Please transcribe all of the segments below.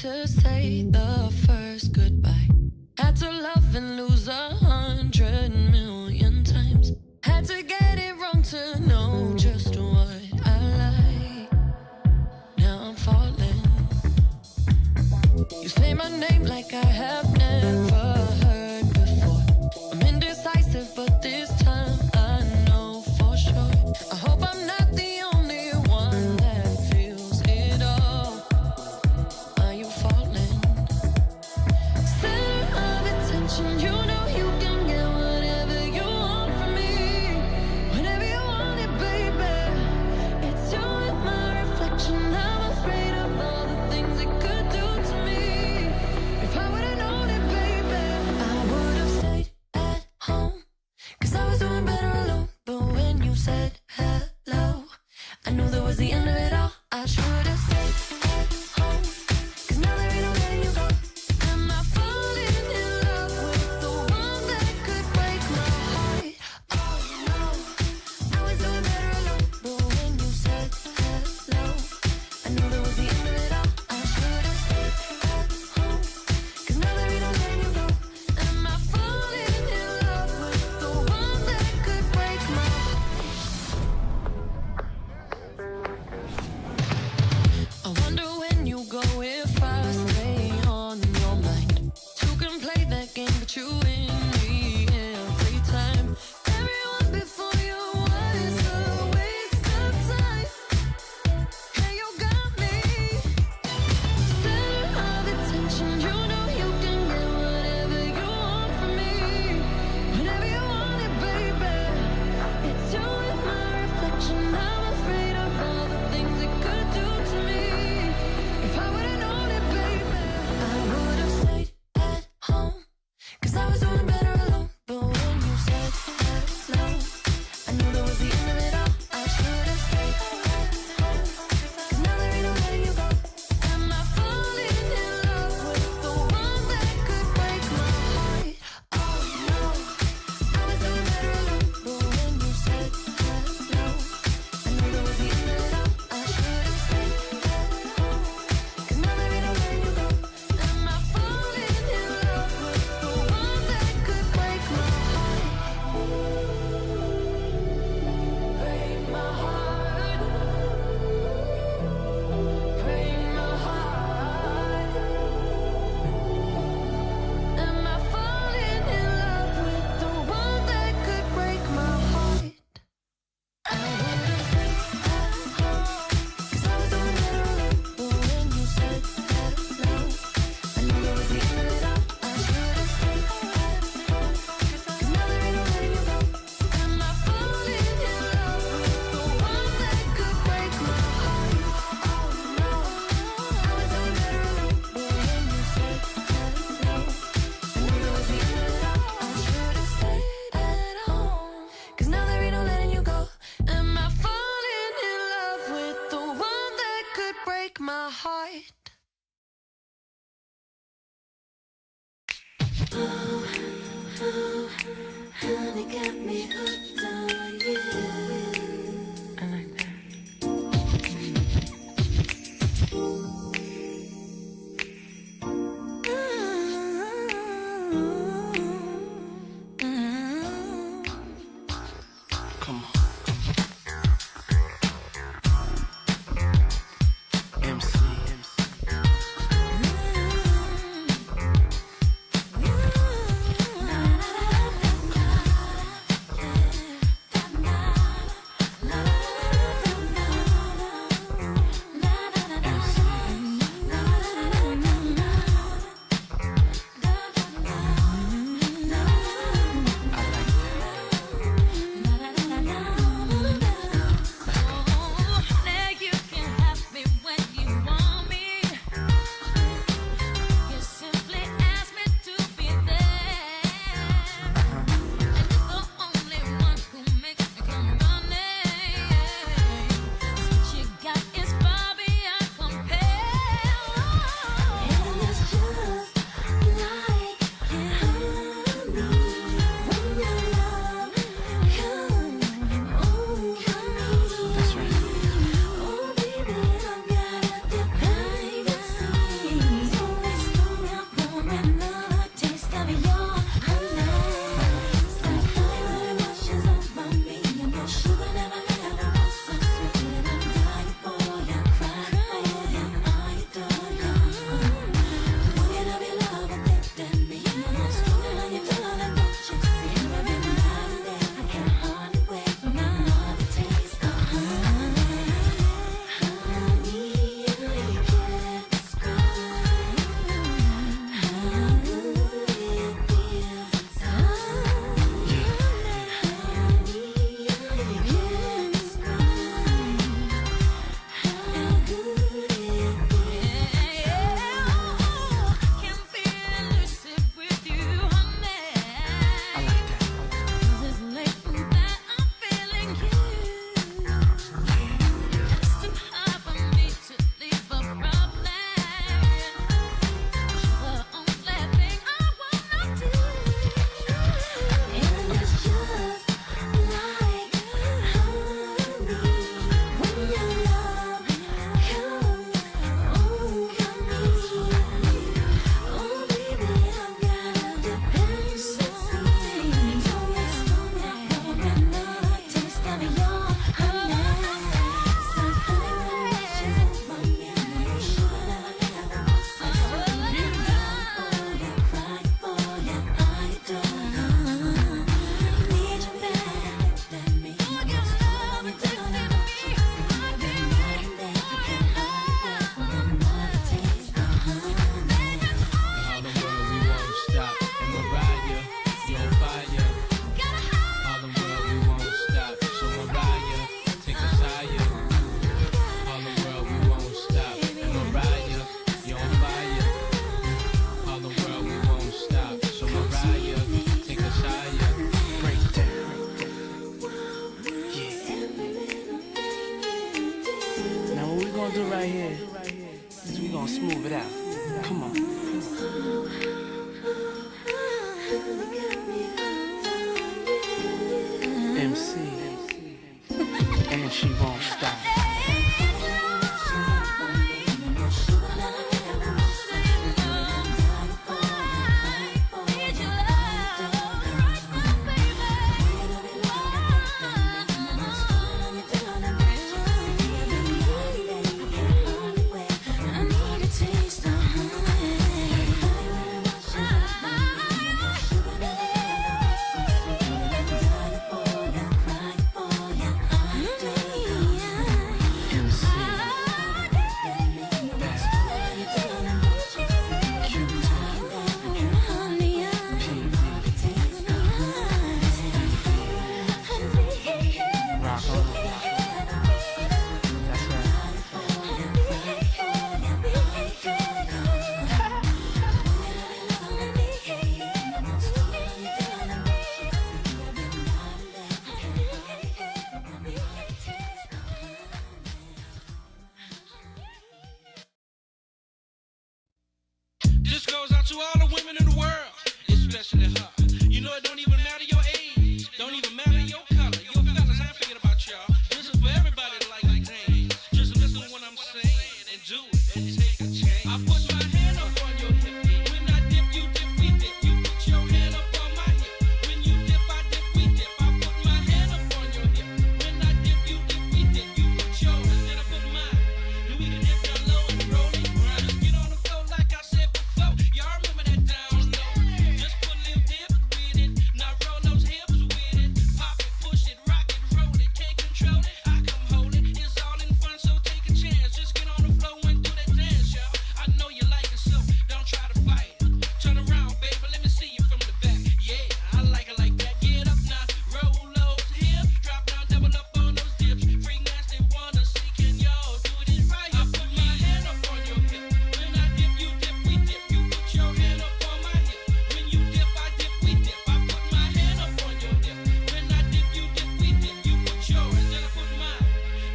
to say the first goodbye. Had to love and lose 100 million times. Had to get it wrong to know just what I like. Now I'm falling. You say my name like I have never heard before. I'm indecisive, but this time I know for sure. I hope I'm not the only one that feels it all. Are you falling? Center of attention, you know you can get whatever you want from me. Whenever you want it, baby. It's you and my reflection. I'm afraid of all the things it could do to me. If I would've known it, baby, I would've stayed at home. 'Cause I was doing better alone. But when you said hello, I knew that was the end of it all. I should've stayed at home. 'Cause now there ain't no letting you go. Am I falling in love with the one that could break my heart? Oh no, I was doing better alone. But when you said hello, I knew that was the end of it all. I should've stayed at home. 'Cause now there ain't no letting you go. Am I falling in love with the one that could break my heart? I wonder when you go if I stay on your mind. Two can play that game, but you win me every time. Everyone before you was a waste of time. Hey, you got me. Center of attention, you know you can get whatever you want from me. Whenever you want it, baby. It's you and my reflection. I'm afraid of all the things it could do to me. If I would've known it, baby, I would've stayed at home. 'Cause I was doing better alone. But when you said hello, I knew that was the end of it all. I should've stayed at home. 'Cause now there ain't no letting you go. Am I falling in love with the one that could break my heart? Oh no, I was doing better alone. But when you said hello, I knew that was the end of it all. I should've stayed at home. 'Cause now there ain't no letting you go. Am I falling in love with the one that could break my heart? Break my heart. Break my heart. Am I falling in love with the one that could break my heart? I would've stayed at home. 'Cause I was doing better alone. But when you said hello, I knew that was the end of it all. I should've stayed at home. 'Cause now there ain't no letting you go. Am I falling in love with the one that could break my heart? Oh no, I was doing better alone. But when you said hello, I knew that was the end of it all. I should've stayed at home. 'Cause now there ain't no letting you go. Am I falling in love with the one that could break my heart? Honey got me hooked on you. I like that. Come on. MC. Cause we gonna smooth it out. Come on. MC. And she won't stop. This goes out to all the women in the world, especially her. You know it don't even matter your age, don't even matter your color. Your fellas, I ain't forget about y'all. This is for everybody that like to dance. Just listen to what I'm saying and do it and take a chance. I put my hand up on your hip. When I dip, you dip, we dip. You put your hand up on my hip. When you dip, I dip, we dip. I put my hand up on your hip. When I dip, you dip, we dip. You put yours, then I put mine. Then we can dip down low and roll it grind. Just get on the floor like I said before. Y'all remember that down low? Just put a little dip with it. Now roll those hips with it. Pop it, push it, rock it, roll it. Can't control it, I come hold it. It's all in fun, so take a chance. Just get on the floor and do that dance, y'all. I know you like it, so don't try to fight it. Turn around, baby, let me see you from the back. Yeah, I like it like that. Get up now, roll those hips. Drop down, double up on those dips. Freak nasty, wanna see, can y'all do it right? I put my hand up on your hip. When I dip, you dip, we dip. You put your hand up on my hip. When you dip, I dip, we dip. I put my hand up on your hip. When I dip, you dip, we dip. You put yours, then I put mine.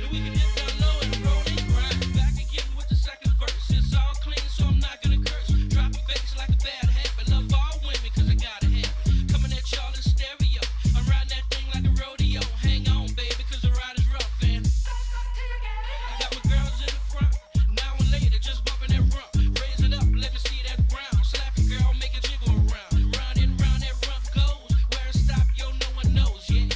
Then we can dip down low and roll and grind. Back again with the second verse. It's all clean, so I'm not gonna curse. Drop a bass like a bad habit. Love all women, cause I gotta have it. Coming at y'all in stereo. I'm riding that thing like a rodeo. Hang on, baby, cause the ride is rough, and I got my girls in the front. Now and later, just bumping that rump. Raise it up, let me see that brown. Slap it, girl, make it jiggle around. Round and round that rump goes. Where it stop, yo, no one knows, yeah.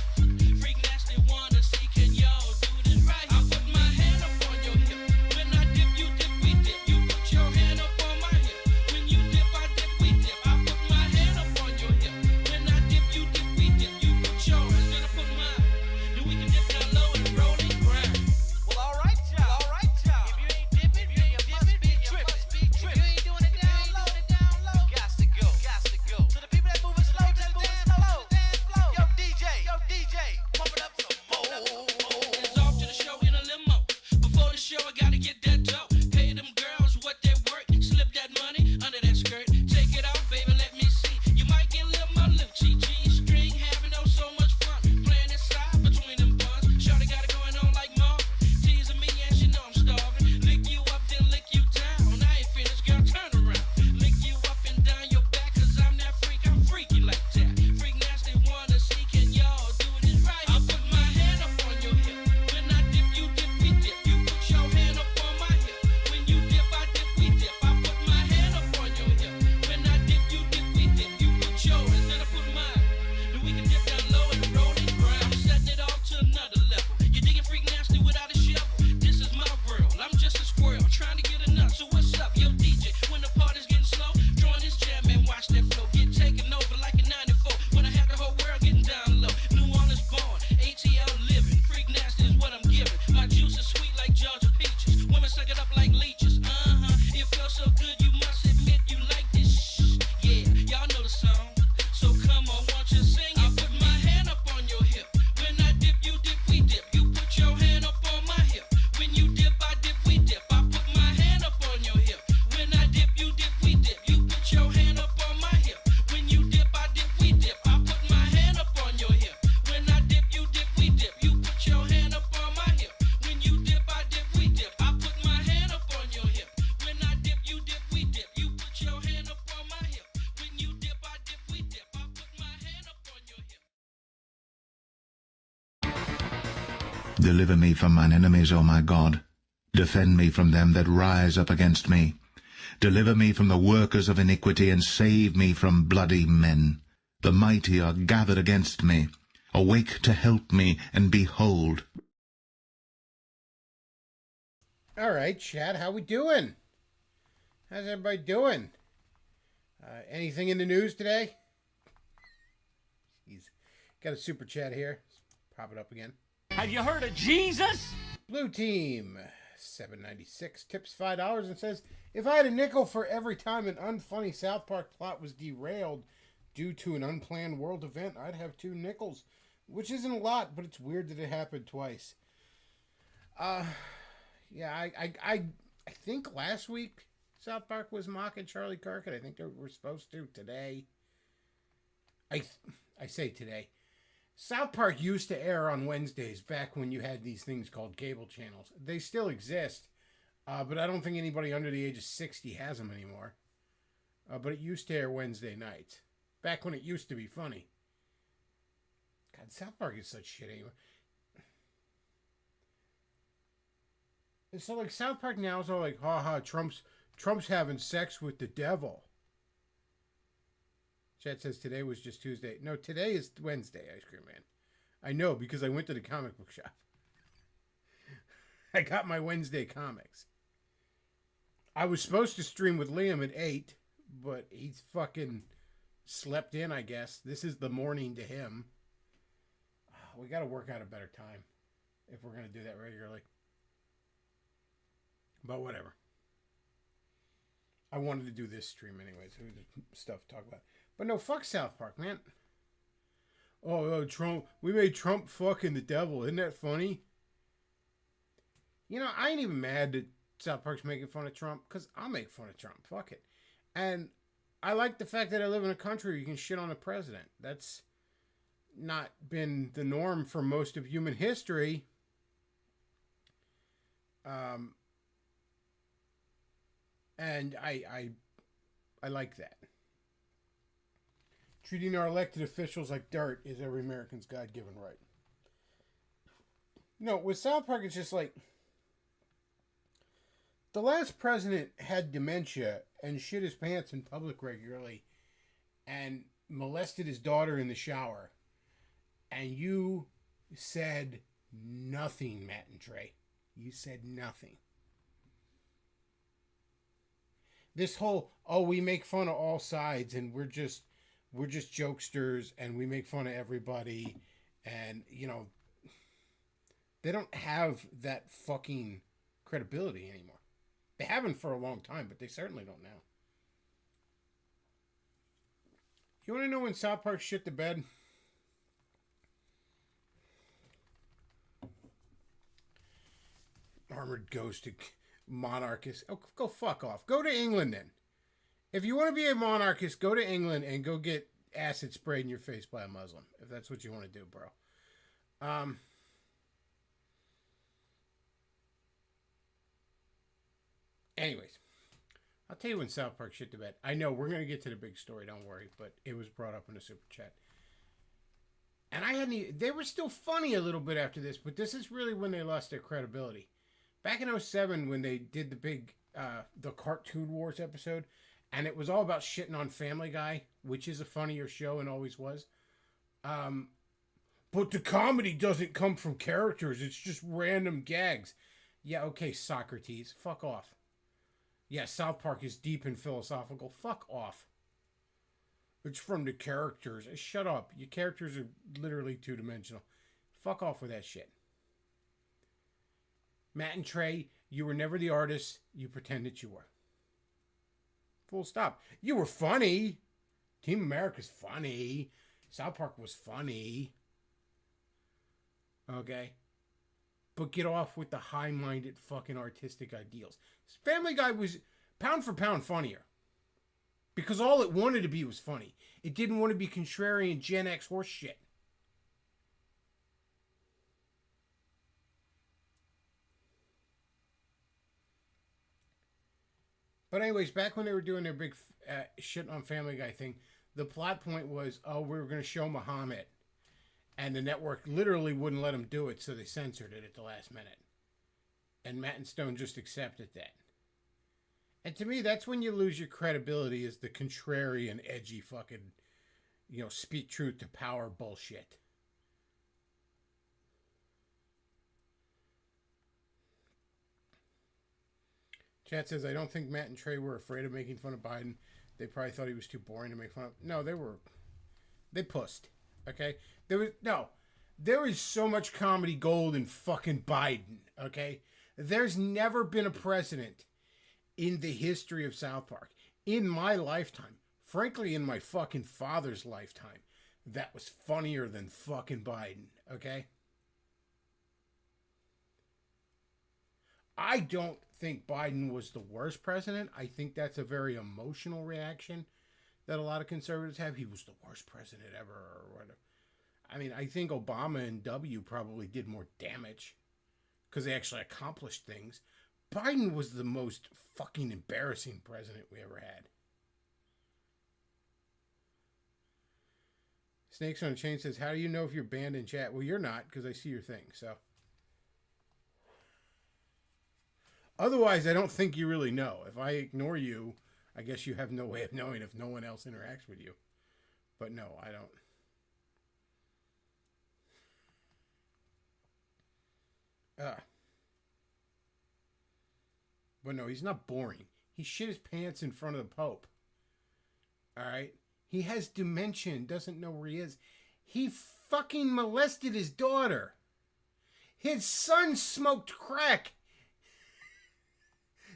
Freak nasty, wanna see, can y'all do this right? I put my hand up on your hip. When I dip, you dip, we dip. You put your hand up on my hip. When you dip, I dip, we dip. I put my hand up on your hip. When I dip, you dip, we dip. You put yours, then I put mine. Then we can dip down low and roll and grind. Well, all right, y'all. If you ain't dipping, then you must be tripping. If you ain't doing it down low, gots to go. So the people that moving slow, just moving slow. Yo, DJ, pump it up some more. It's off to the show in a limo. Before the show, I gotta get that dough. Pay them girls what they work. Slip that money under that skirt. Take it off, baby, let me see. You might get a little more lip G-string, having oh so much fun. Playing it side between them buns. Shorty got it going on like Marvin. Teasing me and she know I'm starving. Lick you up, then lick you down. I ain't finished, girl, turn around. Lick you up and down your back, cause I'm that freak, I'm freaky like that. Freak nasty, wanna see, can y'all do this right? I put my hand up on your hip. When I dip, you dip, we dip. You put your hand up on my hip. When you dip, I dip, we dip. I put my hand up on your hip. When I dip, you dip, we dip. You put yours, then I put mine. Then we can dip down low and roll and grind. I'm setting it off to another level. You digging freak nasty without a shovel? This is my world. I'm just a squirrel trying to get a nut. So what's up, yo DJ? When the party's getting slow, join this jam and watch that flow get taken over like a 94. When I have the whole world getting down low. New Orleans born, ATL living. Freak nasty is what I'm giving. My juice is sweet like Georgia peaches. Women suck it up like leeches. It feels so good, you must admit you like this. Yeah, y'all know the song. So come on, won't you sing it? I put my hand up on your hip. When I dip, you dip, we dip. You put your hand up on my hip. When you dip, I dip, we dip. I put my hand up on your hip. When Deliver me from mine enemies, O my God. Defend me from them that rise up against me. Deliver me from the workers of iniquity, and save me from bloody men. The mighty are gathered against me. Awake to help me, and behold. All right, Chad, how we doing? How's everybody doing? Anything in the news today? He's got a super chat here. Pop it up again. Have you heard of Jesus? Blue Team 796 tips $5 and says, if I had a nickel for every time an unfunny South Park plot was derailed due to an unplanned world event, I'd have 2 nickels, which isn't a lot, but it's weird that it happened twice. Yeah, I think last week South Park was mocking Charlie Kirk, and I think they were supposed to today. I say today. South Park used to air on Wednesdays back when you had these things called cable channels. They still exist, but I don't think anybody under the age of 60 has them anymore. But it used to air Wednesday nights, back when it used to be funny. God, South Park is such shit anyway. And so, like, South Park now is all like, haha, Trump's having sex with the devil. Chat says today was just Tuesday. No, today is Wednesday, Ice Cream Man. I know, because I went to the comic book shop. I got my Wednesday comics. I was supposed to stream with Liam at 8, but he's fucking slept in, I guess. This is the morning to him. We got to work out a better time if we're going to do that regularly. But whatever. I wanted to do this stream anyways. Stuff to talk about. But no, fuck South Park, man. Oh, Trump. We made Trump fucking the devil. Isn't that funny? You know, I ain't even mad that South Park's making fun of Trump, because I'll make fun of Trump. Fuck it. And I like the fact that I live in a country where you can shit on a president. That's not been the norm for most of human history. And I like that. Treating our elected officials like dirt is every American's God-given right. No, with South Park, it's just like, the last president had dementia and shit his pants in public regularly and molested his daughter in the shower. And you said nothing, Matt and Trey. You said nothing. This whole, oh, we make fun of all sides and we're just jokesters and we make fun of everybody, and, you know, they don't have that fucking credibility anymore. They haven't for a long time, but they certainly don't now. You want to know when South Park shit the bed? Armored Ghost monarchist. Oh, go fuck off. Go to England then. If you want to be a monarchist, go to England and go get acid sprayed in your face by a Muslim. If that's what you want to do, bro. Anyways, I'll tell you when South Park shit the bed. I know we're gonna get to the big story. Don't worry, but it was brought up in a super chat. And they were still funny a little bit after this, but this is really when they lost their credibility. Back in 2007, when they did the big, the Cartoon Wars episode, and it was all about shitting on Family Guy, which is a funnier show and always was. But the comedy doesn't come from characters, it's just random gags. Yeah, okay, Socrates, fuck off. Yeah, South Park is deep and philosophical, fuck off. It's from the characters. Shut up, your characters are literally two-dimensional. Fuck off with that shit. Matt and Trey, you were never the artists you pretended you were. Full stop. You were funny. Team America's funny. South Park was funny. Okay? But get off with the high-minded fucking artistic ideals. Family Guy was pound for pound funnier. Because all it wanted to be was funny. It didn't want to be contrarian Gen X horse shit. But anyways, back when they were doing their big shit on Family Guy thing, the plot point was, oh, we were going to show Muhammad. And the network literally wouldn't let him do it, so they censored it at the last minute. And Matt and Stone just accepted that. And to me, that's when you lose your credibility as the contrarian, edgy fucking, speak truth to power bullshit. Chat says, I don't think Matt and Trey were afraid of making fun of Biden. They probably thought he was too boring to make fun of. No, they pussed. Okay? There is so much comedy gold in fucking Biden. Okay? There's never been a president in the history of South Park, in my lifetime, frankly, in my fucking father's lifetime, that was funnier than fucking Biden. Okay? I don't think Biden was the worst president. I think that's a very emotional reaction that a lot of conservatives have. He was the worst president ever, or whatever. I mean, I think Obama and W probably did more damage because they actually accomplished things. Biden was the most fucking embarrassing president we ever had. Snakes on a Chain says, how do you know if you're banned in chat? Well, you're not, because I see your thing, so. Otherwise, I don't think you really know. If I ignore you, I guess you have no way of knowing if no one else interacts with you. But no, I don't. But no, he's not boring. He shit his pants in front of the Pope. Alright? He has dementia and doesn't know where he is. He fucking molested his daughter. His son smoked crack.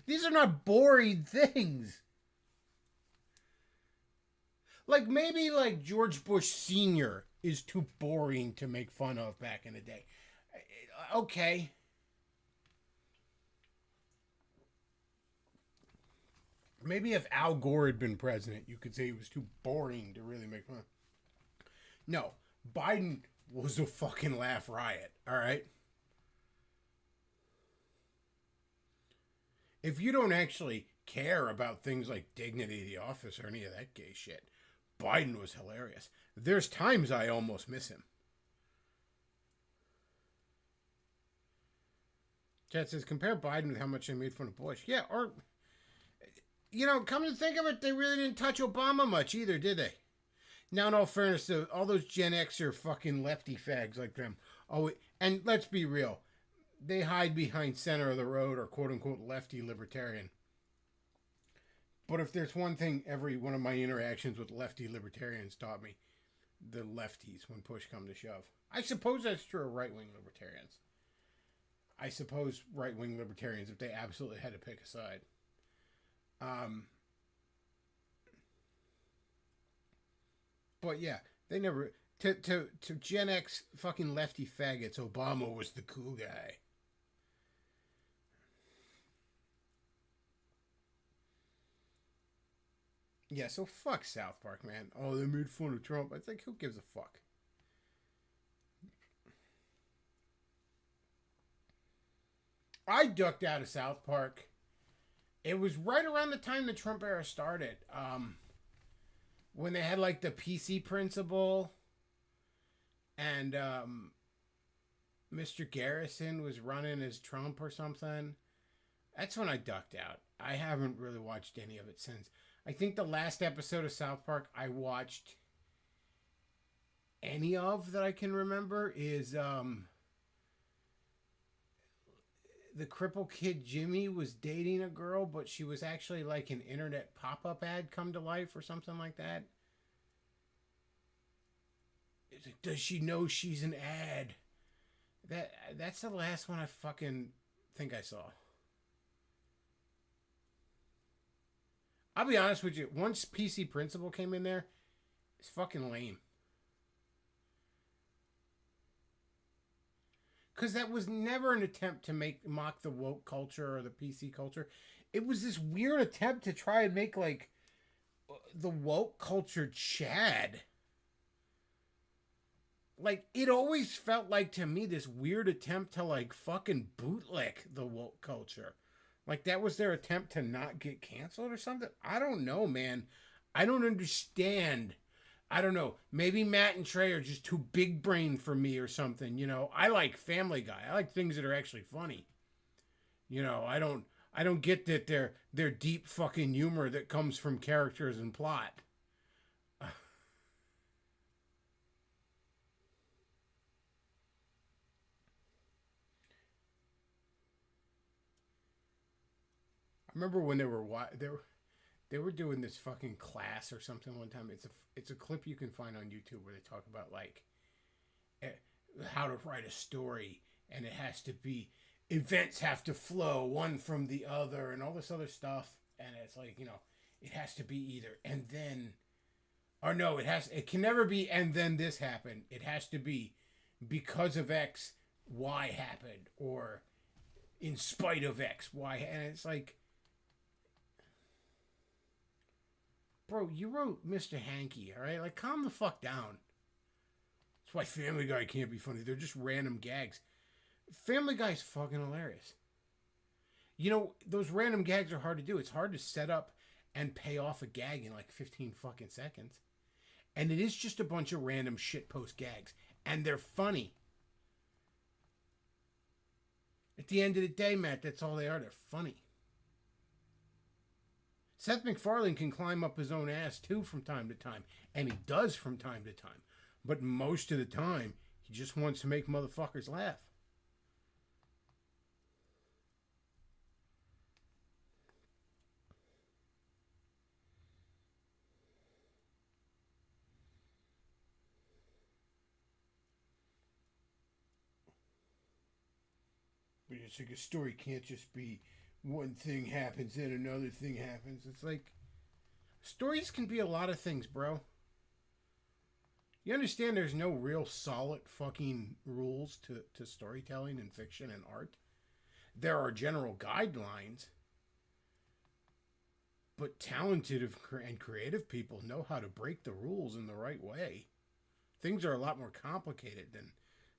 These are not boring things. Like, maybe, like, George Bush Sr. is too boring to make fun of back in the day. Okay. Maybe if Al Gore had been president, you could say he was too boring to really make fun of. No, Biden was a fucking laugh riot, all right? If you don't actually care about things like dignity of the office or any of that gay shit, Biden was hilarious. There's times I almost miss him. Chat says, compare Biden with how much they made fun of Bush. Yeah, or, come to think of it, they really didn't touch Obama much either, did they? Now, in all fairness, all those Gen X are fucking lefty fags like them. Oh, and let's be real. They hide behind center of the road or quote-unquote lefty libertarian. But if there's one thing every one of my interactions with lefty libertarians taught me, the lefties when push come to shove. I suppose that's true of right-wing libertarians. I suppose right-wing libertarians, if they absolutely had to pick a side. But yeah, they never... To Gen X fucking lefty faggots, Obama was the cool guy. Yeah, so fuck South Park, man. Oh, they made fun of Trump. It's like, who gives a fuck? I ducked out of South Park. It was right around the time the Trump era started. When they had, like, the PC principle. And, Mr. Garrison was running as Trump or something. That's when I ducked out. I haven't really watched any of it since. I think the last episode of South Park I watched any of that I can remember is the cripple kid Jimmy was dating a girl, but she was actually like an internet pop-up ad come to life or something like that. It's like, does she know she's an ad? That's the last one I fucking think I saw. I'll be honest with you. Once PC Principle came in there, it's fucking lame. Because that was never an attempt to mock the woke culture or the PC culture. It was this weird attempt to try and make, like, the woke culture Chad. Like, it always felt like, to me, this weird attempt to, like, fucking bootlick the woke culture. Like, that was their attempt to not get canceled or something? I don't know, man. I don't understand I don't know. Maybe Matt and Trey are just too big brain for me or something. You know, I like Family Guy. I like things that are actually funny. You know, I don't get that they're deep fucking humor that comes from characters and plot. I remember when they were doing this fucking class or something one time. It's a clip you can find on YouTube where they talk about like how to write a story, and it has to be, events have to flow one from the other and all this other stuff, and it's like, you know, it has to be either and then, or no, it can never be and then this happened. It has to be because of X, Y happened, or in spite of X, Y, and it's like, bro, you wrote Mr. Hanky, all right? Like, calm the fuck down. That's why Family Guy can't be funny. They're just random gags. Family Guy's fucking hilarious. You know, those random gags are hard to do. It's hard to set up and pay off a gag in like 15 fucking seconds. And it is just a bunch of random shitpost gags. And they're funny. At the end of the day, Matt, that's all they are. They're funny. Seth MacFarlane can climb up his own ass too from time to time. And he does from time to time. But most of the time, he just wants to make motherfuckers laugh. But it's like a story can't just be one thing happens and another thing happens. It's like, stories can be a lot of things, bro. You understand there's no real solid fucking rules to storytelling and fiction and art. There are general guidelines. But talented and creative people know how to break the rules in the right way. Things are a lot more complicated than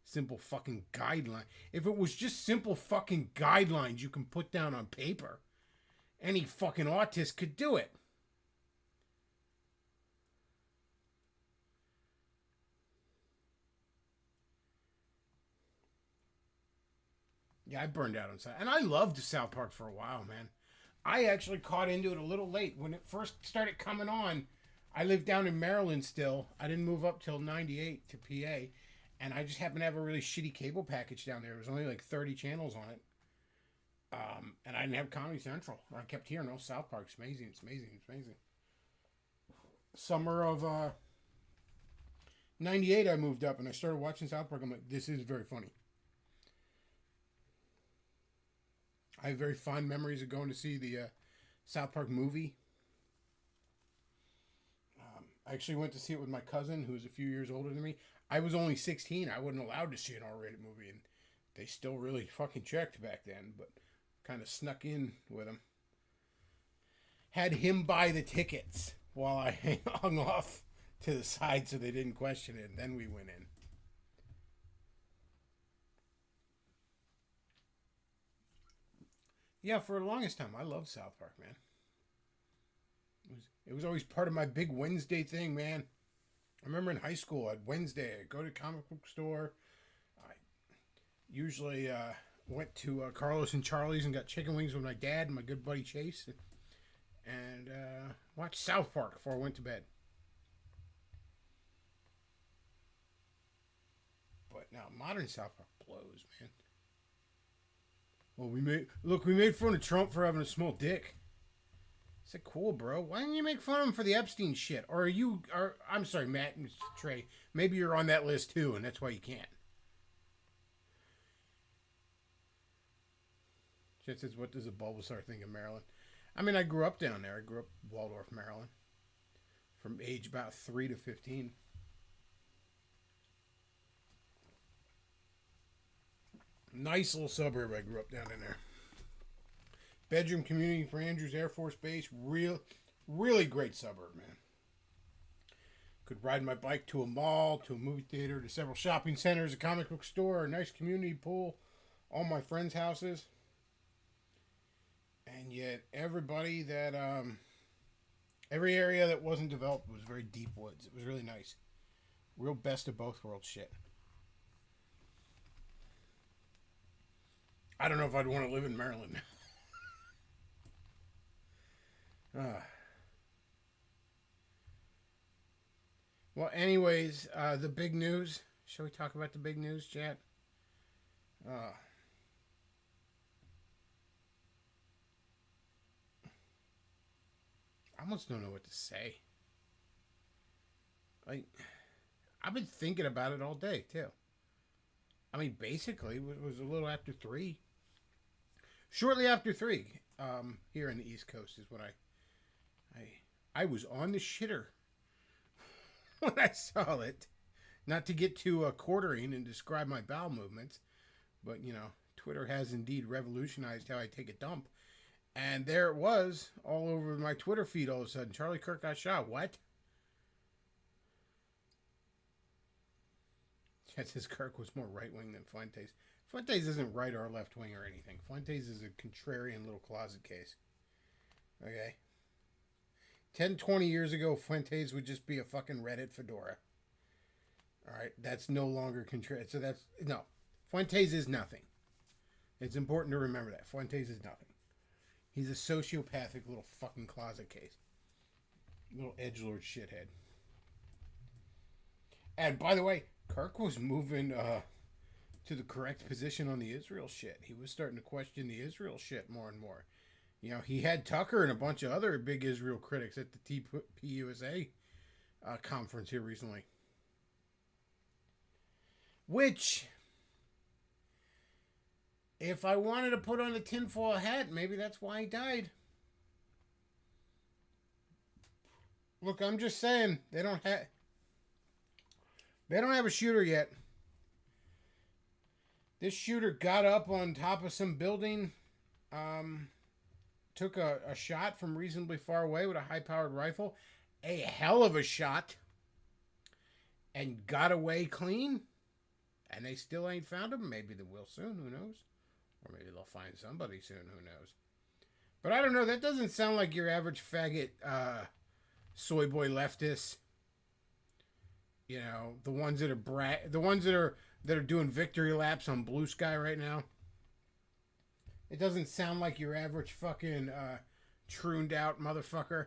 simple fucking guideline. If it was just simple fucking guidelines you can put down on paper, any fucking autist could do it. Yeah, I burned out on South, and I loved South Park for a while, man. I actually caught into it a little late when it first started coming on. I lived down in Maryland still. I didn't move up till '98 to PA, and I just happened to have a really shitty cable package down there. There was only like 30 channels on it, and I didn't have Comedy Central. I kept hearing, "Oh, South Park's amazing. It's amazing. It's amazing." Summer of '98, I moved up and I started watching South Park. I'm like, this is very funny. I have very fond memories of going to see the South Park movie. I actually went to see it with my cousin, who was a few years older than me. I was only 16. I wasn't allowed to see an R-rated movie, and they still really fucking checked back then, but kind of snuck in with him. Had him buy the tickets while I hung off to the side so they didn't question it, and then we went in. Yeah, for the longest time, I loved South Park, man. It was always part of my big Wednesday thing, man. I remember in high school, at Wednesday, I'd go to the comic book store. I usually went to Carlos and Charlie's and got chicken wings with my dad and my good buddy Chase. And watched South Park before I went to bed. But now, modern South Park blows, man. Well, we made fun of Trump for having a small dick. I said, cool, bro. Why didn't you make fun of him for the Epstein shit? Or I'm sorry, Matt and Trey. Maybe you're on that list too, and that's why you can't. Chet says, what does a Bulbasaur think of Maryland? I mean, I grew up down there. I grew up Waldorf, Maryland. From age about 3 to 15. Nice little suburb I grew up down in there. Bedroom community for Andrews Air Force Base. Really great suburb, man. Could ride my bike to a mall, to a movie theater, to several shopping centers, a comic book store, a nice community pool, all my friends' houses. And yet everybody that Every area that wasn't developed was very deep woods. It was really nice. Real best of both worlds shit. I don't know if I'd want to live in Maryland. Well, anyways, the big news. Shall we talk about the big news, chat? I almost don't know what to say. Like, I've been thinking about it all day, too. I mean, basically, it was a little after 3. Shortly after 3, here in the East Coast is when I was on the shitter when I saw it. Not to get too quartering and describe my bowel movements, but, you know, Twitter has indeed revolutionized how I take a dump. And there it was, all over my Twitter feed all of a sudden. Charlie Kirk got shot. What? Chet says Kirk was more right-wing than Fuentes. Fuentes isn't right or left-wing or anything. Fuentes is a contrarian little closet case. Okay? 10, 20 years ago, Fuentes would just be a fucking Reddit fedora. Alright? That's no longer contrarian. So that's... No. Fuentes is nothing. It's important to remember that. Fuentes is nothing. He's a sociopathic little fucking closet case. Little edgelord shithead. And by the way, Kirk was moving to the correct position on the Israel shit. He was starting to question the Israel shit more and more. You know, he had Tucker and a bunch of other big Israel critics at the TPUSA conference here recently. Which, if I wanted to put on a tinfoil hat, maybe that's why he died. Look, I'm just saying, they don't have a shooter yet. This shooter got up on top of some building, took a shot from reasonably far away with a high-powered rifle, a hell of a shot, and got away clean. And they still ain't found him. Maybe they will soon, who knows? Or maybe they'll find somebody soon, who knows? But I don't know, that doesn't sound like your average faggot soy boy leftist. You know, the ones that are doing victory laps on Blue Sky right now. It doesn't sound like your average fucking trooned out motherfucker.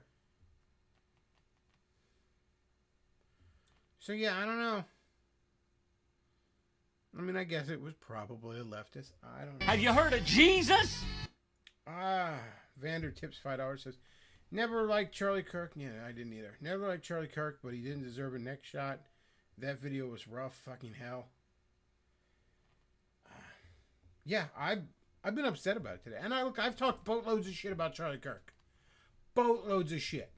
So yeah, I don't know. I mean, I guess it was probably a leftist. I don't know. Have you heard of Jesus? Vander Tips $5 says, never liked Charlie Kirk. Yeah, I didn't either. Never liked Charlie Kirk, but he didn't deserve a neck shot. That video was rough, fucking hell. Yeah, I've been upset about it today. And I've talked boatloads of shit about Charlie Kirk. Boatloads of shit.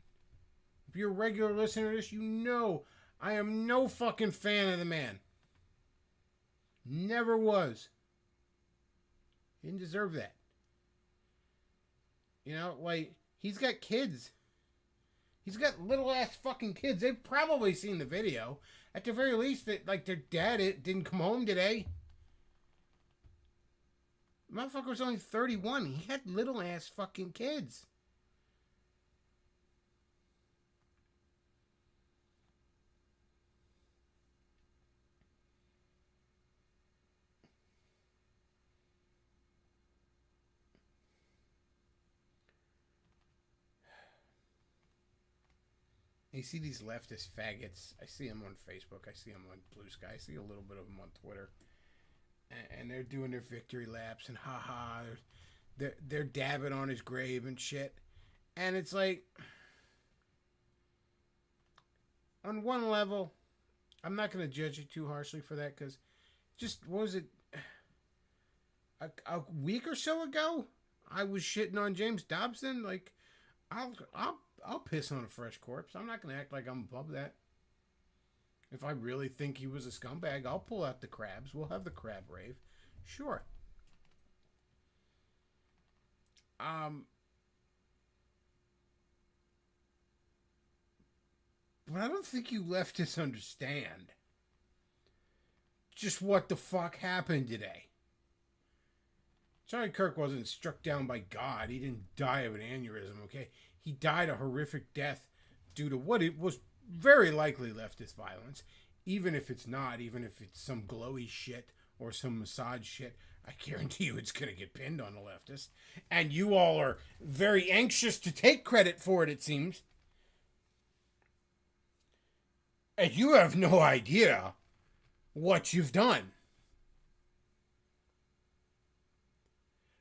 If you're a regular listener to this, you know I am no fucking fan of the man. Never was. He didn't deserve that. You know, like, he's got kids. He's got little ass fucking kids. They've probably seen the video. At the very least, that like their dad didn't come home today. The motherfucker was only 31. He had little ass fucking kids. You see these leftist faggots. I see them on Facebook. I see them on Blue Sky. I see a little bit of them on Twitter. And they're doing their victory laps and haha. They're dabbing on his grave and shit. And it's like, on one level, I'm not going to judge you too harshly for that because just, what was it, a week or so ago, I was shitting on James Dobson. Like, I'll piss on a fresh corpse. I'm not going to act like I'm above that. If I really think he was a scumbag, I'll pull out the crabs. We'll have the crab rave. Sure. But I don't think you leftists understand just what the fuck happened today. Charlie Kirk wasn't struck down by God. He didn't die of an aneurysm, okay? He died a horrific death due to what it was very likely leftist violence, even if it's not, even if it's some glowy shit or some massage shit. I guarantee you it's going to get pinned on the leftists. And you all are very anxious to take credit for it, it seems. And you have no idea what you've done.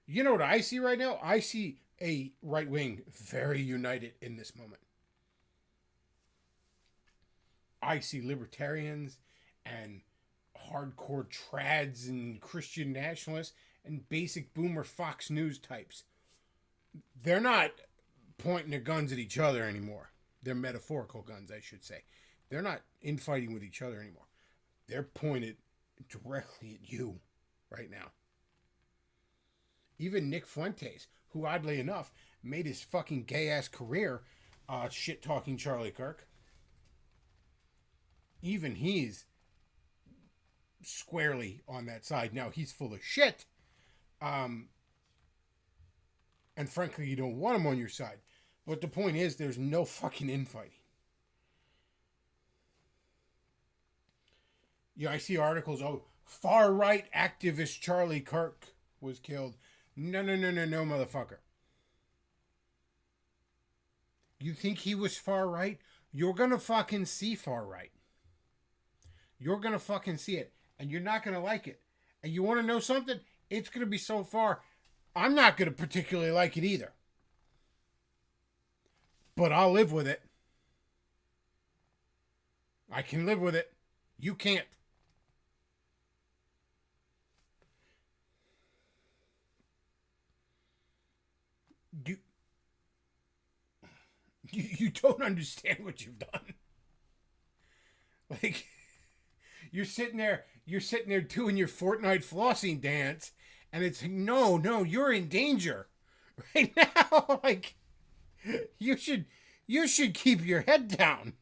You know what I see right now? I see a right wing very united in this moment. I see libertarians and hardcore trads and Christian nationalists and basic boomer Fox News types. They're not pointing their guns at each other anymore. They're metaphorical guns, I should say. They're not infighting with each other anymore. They're pointed directly at you right now. Even Nick Fuentes, who oddly enough made his fucking gay-ass career shit-talking Charlie Kirk. Even he's squarely on that side. Now, he's full of shit. And frankly, you don't want him on your side. But the point is, there's no fucking infighting. Yeah, I see articles, far-right activist Charlie Kirk was killed. No, motherfucker. You think he was far-right? You're gonna fucking see far-right. You're gonna fucking see it. And you're not gonna like it. And you wanna know something? It's gonna be so far, I'm not gonna particularly like it either. But I'll live with it. I can live with it. You can't. You don't understand what you've done. Like, you're sitting there doing your Fortnite flossing dance, and it's no, you're in danger right now. Like, you should keep your head down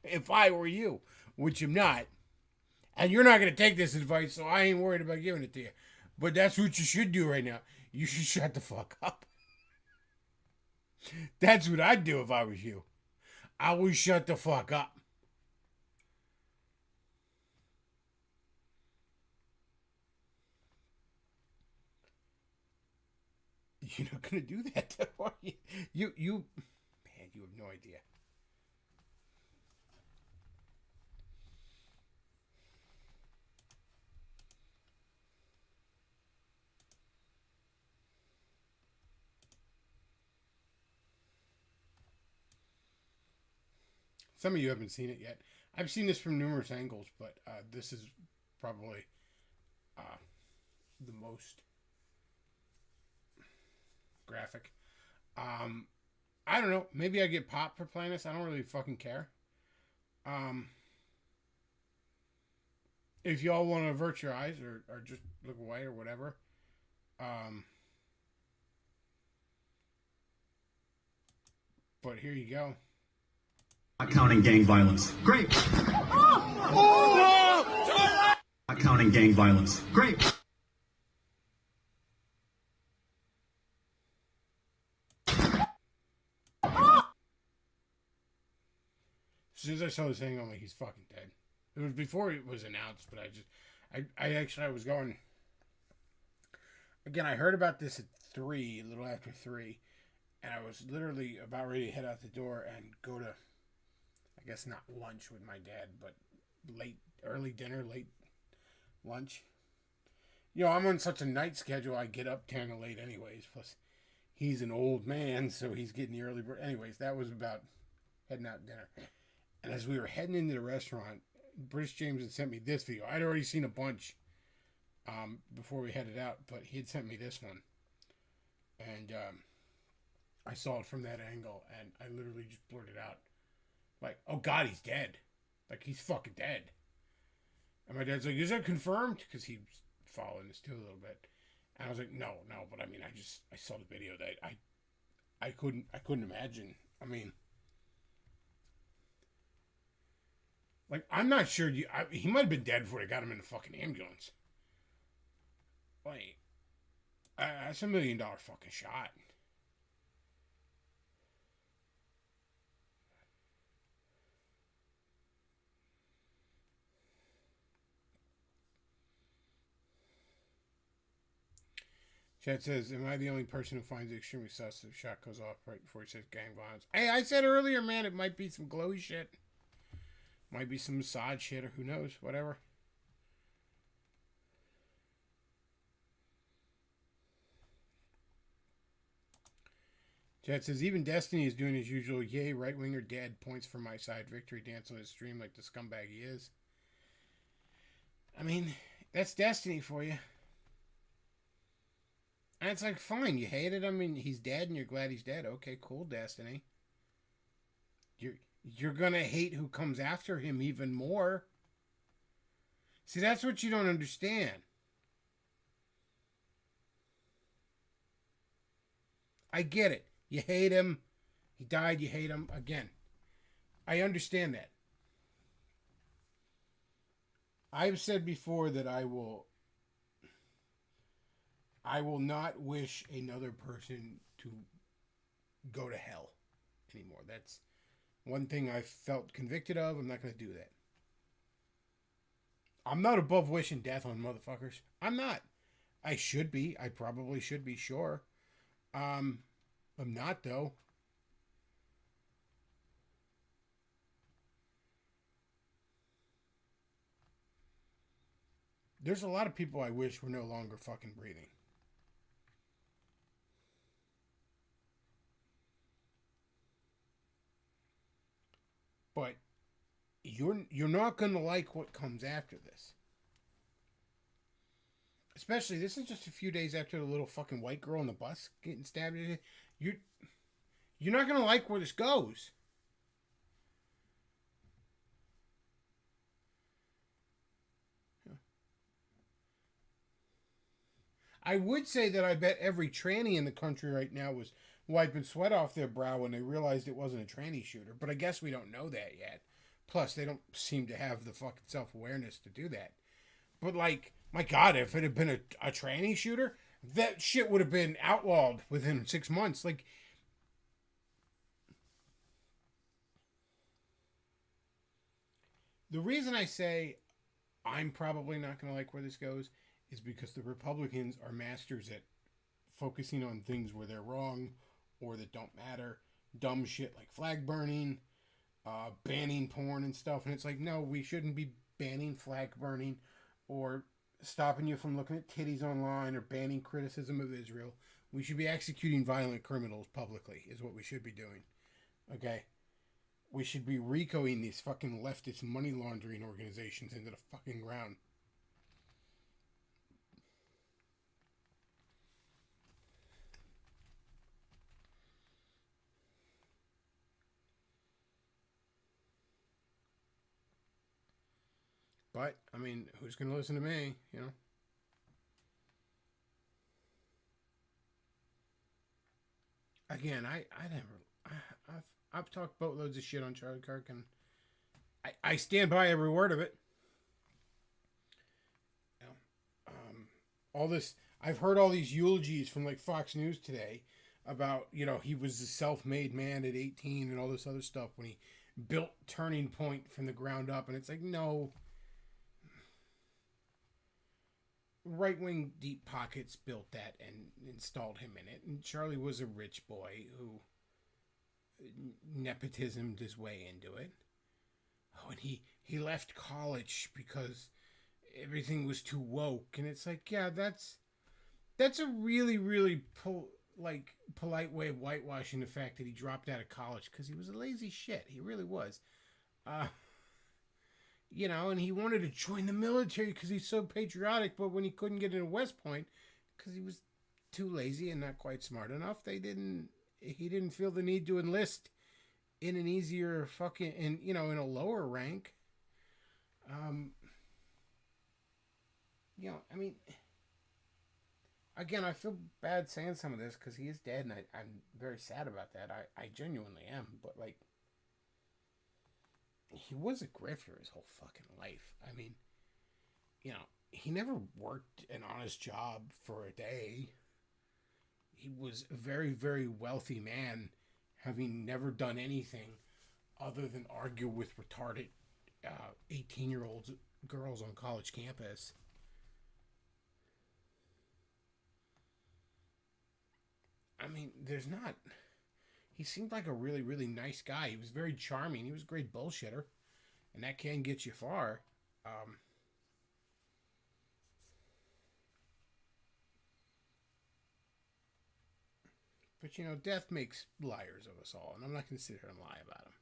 if I were you, which I'm not. And you're not going to take this advice, so I ain't worried about giving it to you. But that's what you should do right now. You should shut the fuck up. That's what I'd do if I was you. I would shut the fuck up. You're not gonna do that, though, are you? Man, you have no idea. Some of you haven't seen it yet. I've seen this from numerous angles, but this is probably the most graphic. I don't know. Maybe I get popped for playing this. I don't really fucking care. If y'all want to avert your eyes or just look away or whatever. But here you go. Not counting gang violence. Great. Not counting gang violence. Great. As soon as I saw this thing, I'm like, he's fucking dead. It was before it was announced, but I was going. Again, I heard about this at 3, a little after 3, and I was literally about ready to head out the door and go to, I guess not lunch with my dad, but early dinner, late lunch. You know, I'm on such a night schedule, I get up kind of late anyways, plus he's an old man, so he's getting the early bird. Anyways, that was about heading out to dinner. And as we were heading into the restaurant, British James had sent me this video. I'd already seen a bunch before we headed out, but he had sent me this one. And I saw it from that angle, and I literally just blurted out, like, oh God, he's dead. Like, he's fucking dead. And my dad's like, is that confirmed? Because he was following this too a little bit. And I was like, no, but I mean, I saw the video that I couldn't imagine. I mean, like, I'm not sure he might have been dead before they got him in the fucking ambulance. Like, that's $1 million fucking shot. Chat says, am I the only person who finds it extremely sus if shot goes off right before he says gang violence? Hey, I said earlier, man, it might be some glowy shit. Might be some Mossad shit, or who knows, whatever. Chat says, even Destiny is doing his usual, yay, right-winger dead, points for my side, victory dance on his stream like the scumbag he is. I mean, that's Destiny for you. And it's like, fine, you hate it. I mean, he's dead and you're glad he's dead. Okay, cool, Destiny. You're gonna hate who comes after him even more. See, that's what you don't understand. I get it. You hate him. He died, you hate him. Again, I understand that. I've said before that I will not wish another person to go to hell anymore. That's one thing I felt convicted of. I'm not going to do that. I'm not above wishing death on motherfuckers. I'm not. I should be. I probably should be, sure. I'm not, though. There's a lot of people I wish were no longer fucking breathing. But you're not going to like what comes after this. Especially, this is just a few days after the little fucking white girl on the bus getting stabbed. You're not going to like where this goes. I would say that I bet every tranny in the country right now was wiping sweat off their brow when they realized it wasn't a tranny shooter. But I guess we don't know that yet. Plus, they don't seem to have the fucking self-awareness to do that. But, like, my God, if it had been a tranny shooter, that shit would have been outlawed within 6 months. Like, the reason I say I'm probably not going to like where this goes is because the Republicans are masters at focusing on things where they're wrong or that don't matter. Dumb shit like flag burning, banning porn and stuff. And it's like, no, we shouldn't be banning flag burning or stopping you from looking at titties online or banning criticism of Israel. We should be executing violent criminals publicly is what we should be doing. Okay? We should be RICOing these fucking leftist money laundering organizations into the fucking ground. But, I mean, who's going to listen to me, you know? Again, I've talked boatloads of shit on Charlie Kirk, and I stand by every word of it. You know, all this, I've heard all these eulogies from, like, Fox News today about, you know, he was a self-made man at 18 and all this other stuff when he built Turning Point from the ground up, and it's like, no. Right-wing deep pockets built that and installed him in it. And Charlie was a rich boy who nepotismed his way into it. Oh, and he left college because everything was too woke. And it's like, yeah, that's a really, really polite way of whitewashing the fact that he dropped out of college because he was a lazy shit. He really was. You know, and he wanted to join the military because he's so patriotic, but when he couldn't get into West Point because he was too lazy and not quite smart enough, he didn't feel the need to enlist in an easier fucking, in a lower rank. You know, I mean, again, I feel bad saying some of this because he is dead, and I'm very sad about that. I genuinely am, but, like, he was a grifter his whole fucking life. I mean, you know, he never worked an honest job for a day. He was a very, very wealthy man, having never done anything other than argue with retarded 18-year-old girls on college campus. I mean, there's not. He seemed like a really, really nice guy. He was very charming. He was a great bullshitter, and that can get you far. But, you know, death makes liars of us all, and I'm not going to sit here and lie about him.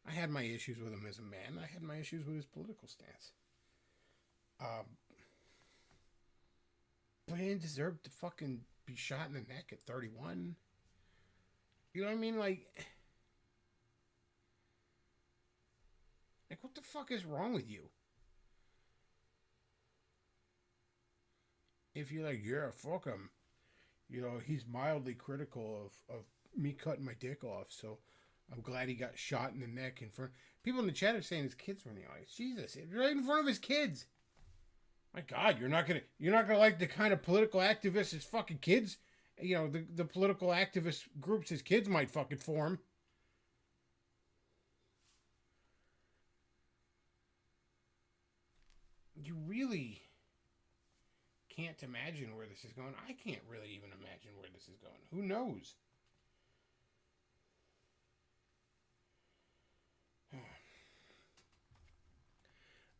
I had my issues with him as a man. I had my issues with his political stance. But he didn't deserve to fucking be shot in the neck at 31. You know what I mean? Like, what the fuck is wrong with you? If you're like, yeah, fuck him. You know, he's mildly critical of me cutting my dick off, so I'm glad he got shot in the neck in front. People in the chat are saying his kids were in the audience. Jesus, right in front of his kids. My God, you're not gonna like the kind of political activists his fucking kids, you know, the political activist groups his kids might fucking form. You really can't imagine where this is going. I can't really even imagine where this is going. Who knows?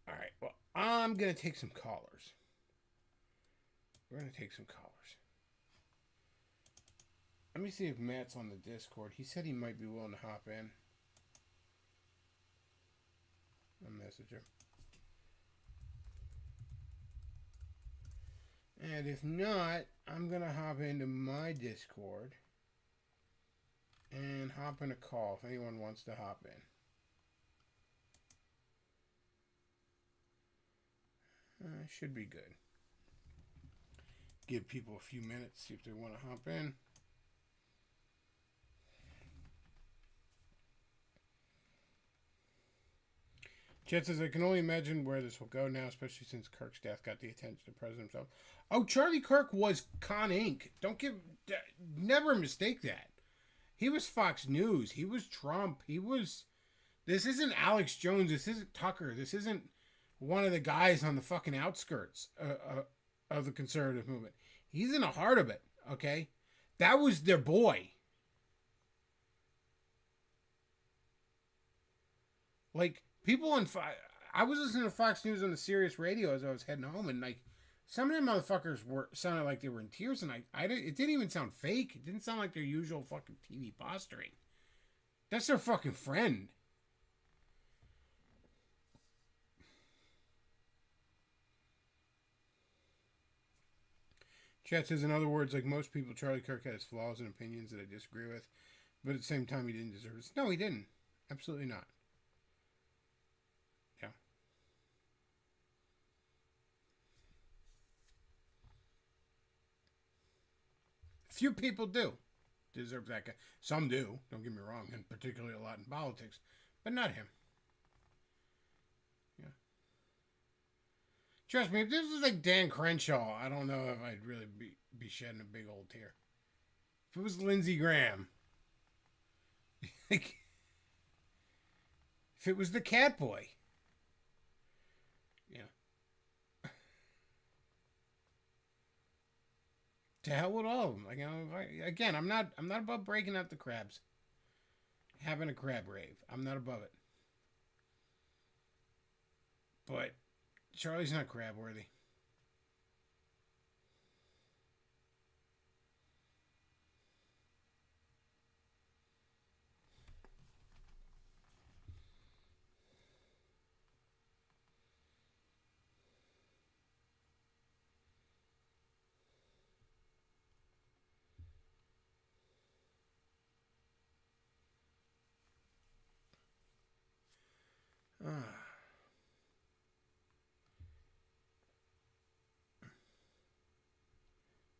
All right, well, I'm going to take some callers. We're going to take some callers. Let me see if Matt's on the Discord. He said he might be willing to hop in. I'll message him. And if not, I'm going to hop into my Discord and hop in a call if anyone wants to hop in. Should be good. Give people a few minutes, see if they want to hop in. Chet says, I can only imagine where this will go now, especially since Kirk's death got the attention of the president himself. Oh, Charlie Kirk was Con Inc. Never mistake that. He was Fox News. He was Trump. This isn't Alex Jones. This isn't Tucker. This isn't one of the guys on the fucking outskirts of the conservative movement. He's in the heart of it, okay? That was their boy. Like, people on I was listening to Fox News on the Sirius radio as I was heading home, and like some of them motherfuckers sounded like they were in tears, and it didn't even sound fake. It didn't sound like their usual fucking TV posturing. That's their fucking friend. Chat says, in other words, like most people, Charlie Kirk has flaws and opinions that I disagree with, but at the same time, he didn't deserve this. No, he didn't. Absolutely not. Yeah. Few people do deserve that guy. Some do, don't get me wrong, and particularly a lot in politics, but not him. Yeah. Trust me, if this was like Dan Crenshaw, I don't know if I'd really be shedding a big old tear. If it was Lindsey Graham, like, if it was the Cat Boy, yeah. To hell with all of them. Like, you know, again, I'm not above breaking out the crabs, having a crab rave. I'm not above it. But Charlie's not crab worthy.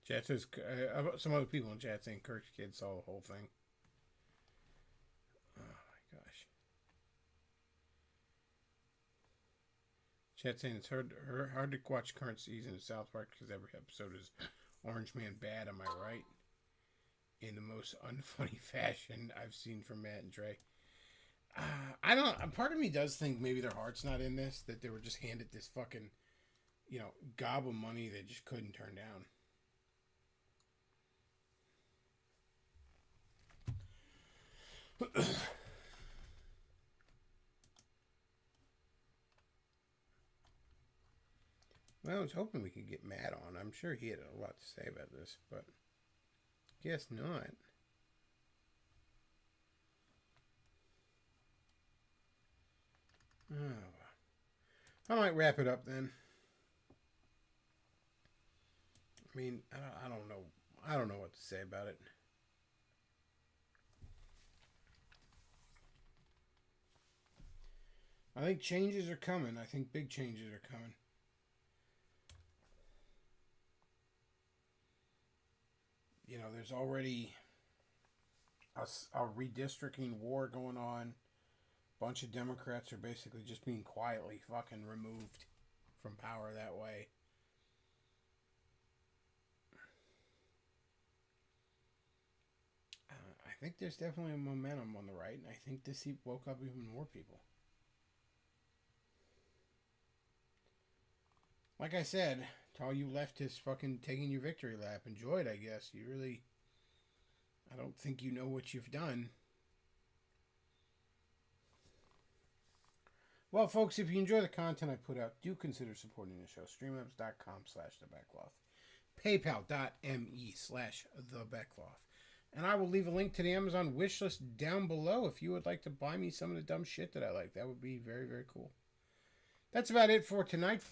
Chat says, some other people in chat saying Kirk's kid saw the whole thing. Oh my gosh. Chat saying it's hard to watch current season of South Park because every episode is Orange Man bad, am I right? In the most unfunny fashion I've seen from Matt and Trey. I don't. Part of me does think maybe their heart's not in this. That they were just handed this fucking, you know, gob of money they just couldn't turn down. Well, I was hoping we could get Matt on. I'm sure he had a lot to say about this, but guess not. Oh, I might wrap it up then. I mean, I don't know. I don't know what to say about it. I think changes are coming. I think big changes are coming. You know, there's already a redistricting war going on. A bunch of Democrats are basically just being quietly fucking removed from power that way. I think there's definitely a momentum on the right, and I think this woke up even more people. Like I said, to all you leftists fucking taking your victory lap, enjoy it, I guess. You really... I don't think you know what you've done. Well, folks, if you enjoy the content I put out, do consider supporting the show. Streamlabs.com/thebacloth. PayPal.me/thebacloth. And I will leave a link to the Amazon wishlist down below if you would like to buy me some of the dumb shit that I like. That would be very, very cool. That's about it for tonight, folks.